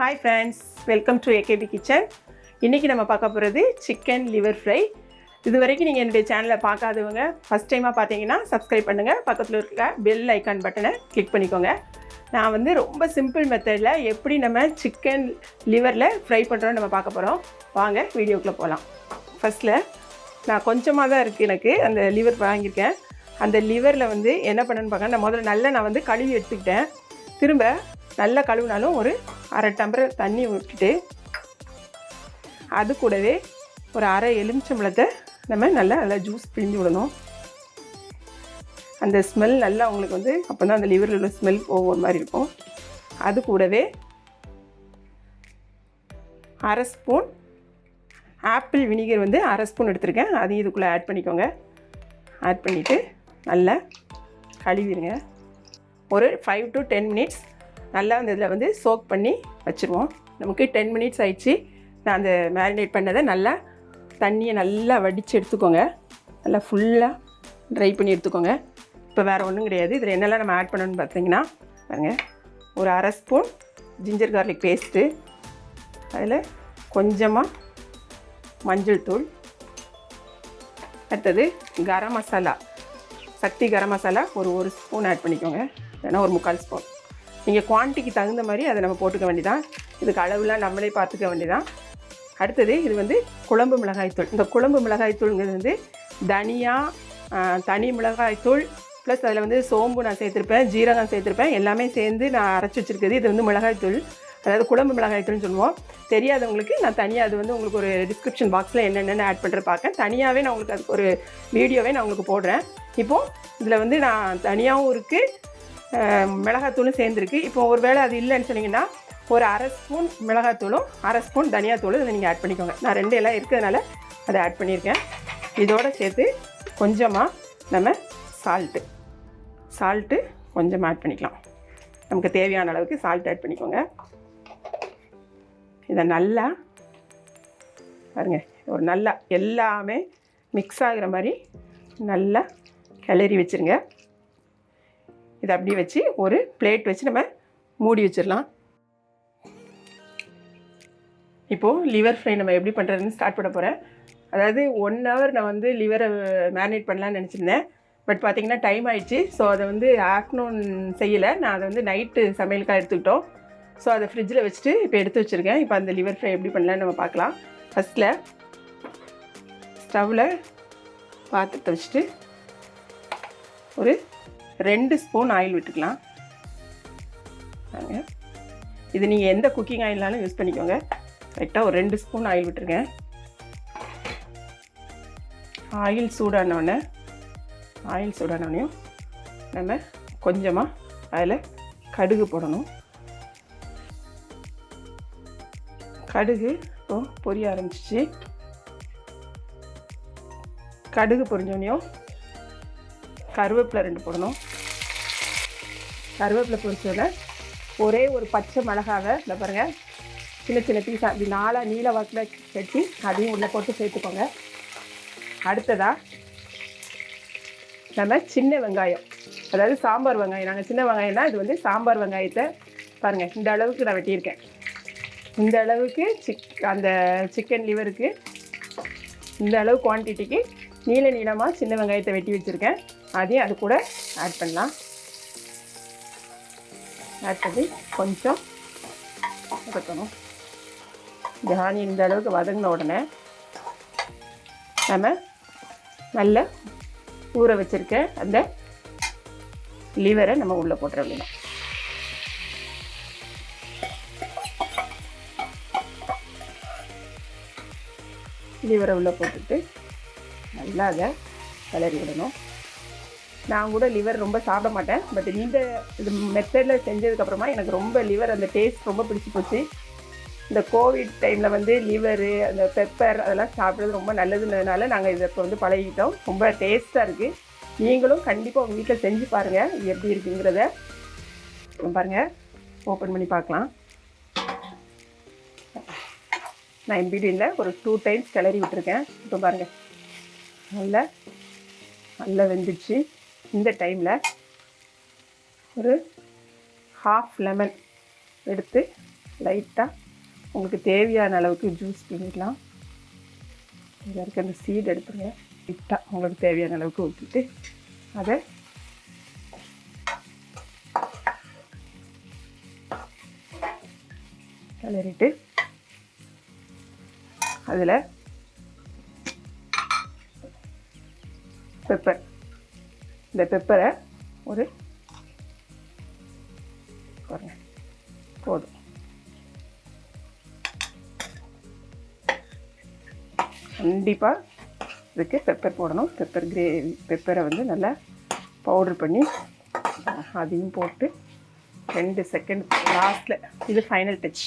Hi friends, welcome to AKP kitchen. இன்றைக்கி நம்ம பார்க்க போகிறது சிக்கன் லிவர் ஃப்ரை. இது வரைக்கும் நீங்கள் என்னுடைய சேனலை பார்க்காதவங்க ஃபஸ்ட் டைமாக பார்த்தீங்கன்னா சப்ஸ்கிரைப் பண்ணுங்கள். பக்கத்தில் இருக்க பெல் ஐக்கான் பட்டனை கிளிக் பண்ணிக்கோங்க. நான் வந்து ரொம்ப சிம்பிள் மெத்தடில் எப்படி நம்ம சிக்கன் லிவரில் ஃப்ரை பண்ணுறோன்னு நம்ம பார்க்க போகிறோம். வாங்க வீடியோக்குள்ளே போகலாம். ஃபஸ்ட்டில் நான் கொஞ்சமாக தான் இருக்குது எனக்கு அந்த லிவர் வாங்கியிருக்கேன். அந்த லிவரில் வந்து என்ன பண்ணணுன்னு பார்க்க, நான் முதல்ல நான் வந்து கழுவி எடுத்துக்கிட்டேன். திரும்ப நல்லா கழுவினாலும் ஒரு அரை டம்ளர் தண்ணி விட்டுட்டு அது கூடவே ஒரு அரை எலுமிச்சம்பழத்தை நம்ம நல்லா ஜூஸ் பிழிஞ்சு விடணும். அந்த ஸ்மெல் நல்லா உங்களுக்கு வந்து அப்போ தான் அந்த லிவரில் உள்ள ஸ்மெல் ஒவ்வொரு மாதிரி இருக்கும். அது கூடவே அரை ஸ்பூன் ஆப்பிள் வினிகர் வந்து அரை ஸ்பூன் எடுத்துருக்கேன். அதையும் இதுக்குள்ளே ஆட் பண்ணிக்கோங்க. ஆட் பண்ணிவிட்டு நல்லா கழுவிடுங்க. ஒரு 5 to 10 மினிட்ஸ் நல்லா அந்த இதில் வந்து சோக் பண்ணி வச்சுருவோம். நமக்கு 10 மினிட்ஸ் ஆயிடுச்சு. நான் அந்த மேரினேட் பண்ணதை நல்லா தண்ணியை நல்லா வடித்து எடுத்துக்கோங்க. நல்லா ஃபுல்லாக ட்ரை பண்ணி எடுத்துக்கோங்க. இப்போ வேறு ஒன்றும் கிடையாது. இதில் என்னெல்லாம் நம்ம ஆட் பண்ணணும்னு பார்த்தீங்கன்னா பாருங்கள், ஒரு அரை ஸ்பூன் ஜிஞ்சர் கார்லிக் பேஸ்ட்டு, அதில் கொஞ்சமாக மஞ்சள் தூள், அடுத்தது கரம் மசாலா, சக்தி கரம் மசாலா ஒரு ஸ்பூன் ஆட் பண்ணிக்கோங்க. இல்லைன்னா ஒரு 3/4 ஸ்பூன். நீங்கள் குவான்டிட்டிக்கு தகுந்த மாதிரி அதை நம்ம போட்டுக்க வேண்டியதான். இதுக்கு அளவுலாம் நம்மளே பார்த்துக்க வேண்டியதான். அடுத்தது இது வந்து குழம்பு மிளகாய்த்தூள். இந்த குழம்பு மிளகாய்த்தூளுங்கிறது வந்து தனியா, தனி மிளகாய்த்தூள் ப்ளஸ் அதில் வந்து சோம்பு நான் சேர்த்துருப்பேன், ஜீரகம் சேர்த்துருப்பேன், எல்லாமே சேர்ந்து நான் அரைச்சி வச்சுருக்குது. இது வந்து மிளகாய்த்தூள், அதாவது குழம்பு மிளகாய்த்தூள்னு சொல்லுவோம். தெரியாதவங்களுக்கு நான் தனியாக அது வந்து உங்களுக்கு ஒரு டிஸ்கிரிப்ஷன் பாக்ஸில் என்னென்ன ஆட் பண்ணுறது பார்க்க தனியாகவே நான் உங்களுக்கு அதுக்கு ஒரு வீடியோவே நான் உங்களுக்கு போடுறேன். இப்போது இதில் வந்து நான் தனியாகவும் இருக்குது, மிளகாத்தூளும் சேர்ந்துருக்கு. இப்போ ஒரு வேளை அது இல்லைன்னு சொன்னீங்கன்னா ஒரு அரை ஸ்பூன் மிளகாத்தூளும் அரை ஸ்பூன் தனியாத்தூளும் இதை நீங்கள் ஆட் பண்ணிக்கோங்க. நான் 2 எல்லாம் இருக்கிறதுனால அதை ஆட் பண்ணியிருக்கேன். இதோடு சேர்த்து கொஞ்சமாக நம்ம சால்ட்டு கொஞ்சமாக ஆட் பண்ணிக்கலாம். நமக்கு தேவையான அளவுக்கு சால்ட் ஆட் பண்ணிக்கோங்க. இதை நல்லா பாருங்க, ஒரு நல்லா எல்லாமே மிக்ஸ் ஆகிற மாதிரி நல்லா கிளறி வச்சுருங்க. இதை அப்படியே வச்சு ஒரு பிளேட் வச்சு நம்ம மூடி வச்சிடலாம். இப்போது லிவர் ஃப்ரை நம்ம எப்படி பண்ணுறதுன்னு ஸ்டார்ட் பண்ண போகிறேன். அதாவது 1 hour நான் வந்து லிவரை மேரினேட் பண்ணலான்னு நினச்சிருந்தேன். பட் பார்த்திங்கன்னா டைம் ஆகிடுச்சு. ஸோ அதை வந்து ஆஃப்டர்நூன் செய்யலை, நான் அதை வந்து நைட்டு சமையலுக்காக எடுத்துக்கிட்டோம். ஸோ அதை ஃப்ரிட்ஜில் வச்சுட்டு இப்போ எடுத்து வச்சுருக்கேன். இப்போ அந்த லிவர் ஃப்ரை எப்படி பண்ணலான்னு நம்ம பார்க்கலாம். ஃபஸ்ட்டில் ஸ்டவ்வில் பாத்திரத்தை வச்சுட்டு ஒரு 2 ஸ்பூன் ஆயில் விட்டுக்கலாம். இது நீங்கள் எந்த குக்கிங் ஆயில்னாலும் யூஸ் பண்ணிக்கோங்க. கரெக்டாக ஒரு 2 ஸ்பூன் ஆயில் விட்டுருக்கேன். ஆயில் சூடானோடனையும் நம்ம கொஞ்சமாக அதில் கடுகு போடணும். கடுகு இப்போது பொரிய ஆரம்பிச்சிச்சு. கடுகு பொரிஞ்சோடனையும் கருவேப்பிலை 2 போடணும். கருவேப்பிலை பொரிச்சோட ஒரே ஒரு பச்சை மிளகாவை இந்த பாருங்கள் சின்ன பீஸாக அப்படி 4 நீல வாக்கில் கட்டி அதையும் உள்ளே போட்டு சேர்த்துக்கோங்க. அடுத்ததாக நம்ம சின்ன வெங்காயம், அதாவது சாம்பார் வெங்காயம், நாங்கள் சின்ன வெங்காயம்னா இது வந்து சாம்பார் வெங்காயத்தை பாருங்கள் இந்த அளவுக்கு நான் வெட்டியிருக்கேன். இந்த அளவுக்கு அந்த சிக்கன் லிவருக்கு இந்த அளவு குவான்டிட்டிக்கு நீளமாக சின்ன வெங்காயத்தை வெட்டி வச்சுருக்கேன். அதையும் அது கூட ஆட் பண்ணலாம். ஆட் பண்ணி கொஞ்சம் வதக்கணும். இந்த ஆனியன் இந்த அளவுக்கு வதங்கின உடனே நம்ம நல்ல ஊற வச்சுருக்க அந்த லிவரை நம்ம உள்ளே போட்டுற வேண்டியதான். லிவரை உள்ளே போட்டுட்டு நல்லா அதை கிளறி விடணும். நான் கூட லிவர் ரொம்ப சாப்பிட மாட்டேன். பட் இந்த இது மெத்தடில் செஞ்சதுக்கப்புறமா எனக்கு ரொம்ப லிவர் அந்த டேஸ்ட் ரொம்ப பிடிச்சி போச்சு. இந்த கோவிட் டைமில் வந்து லிவரு அந்த பெப்பர் அதெல்லாம் சாப்பிட்றது ரொம்ப நல்லதுன்றதுனால நாங்கள் இதை இப்போ வந்து பழகிட்டோம். ரொம்ப டேஸ்ட்டாக இருக்குது. நீங்களும் கண்டிப்பாக உங்கள் வீட்டில் செஞ்சு பாருங்கள் இது எப்படி இருக்குங்கிறத. பாருங்கள், ஓப்பன் பண்ணி பார்க்கலாம். நான் எம்பிடியில் ஒரு 2 times கிளறி விட்டுருக்கேன். இப்போ பாருங்கள் நல்லா வெந்துச்சு. இந்த டைமில் ஒரு 1/2 லெமன் எடுத்து லைட்டாக உங்களுக்கு தேவையான அளவுக்கு ஜூஸ் பிழிக்கலாம். இதில் இருக்க அந்த சீட் எடுத்துருங்க. லைட்டாக உங்களுக்கு தேவையான அளவுக்கு ஊற்றிட்டு அதை கிளறிட்டு அதில் பெப்பர், இந்த பெப்பரை ஒரு பாருங்க போதும். கண்டிப்பாக இதுக்கு பெப்பர் போடணும். பெப்பர் கிரேவி, பெப்பரை வந்து நல்லா பவுட்ரு பண்ணி அதையும் போட்டு 2 செகண்ட் லாஸ்ட்டில், இது ஃபைனல் டச்.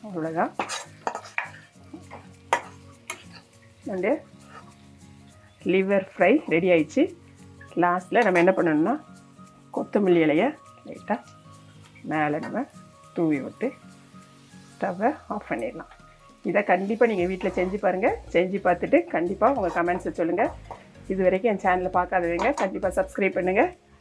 அவ்வளோதான். அண்டு லிவர் ஃப்ரை ரெடி ஆயிடுச்சு. லாஸ்ட்டில் நம்ம என்ன பண்ணணும்னா கொத்தமல்லி இலையை லைட்டாக மேலே நம்ம தூவி விட்டு ஸ்டவ்வை ஆஃப் பண்ணிடலாம். இதை கண்டிப்பாக நீங்கள் வீட்டில் செஞ்சு பாருங்கள். செஞ்சு பார்த்துட்டு கண்டிப்பாக உங்கள் கமெண்ட்ஸை சொல்லுங்கள். இது வரைக்கும் என் சேனலை பார்க்காதவங்க கண்டிப்பாக சப்ஸ்கிரைப் பண்ணுங்கள்.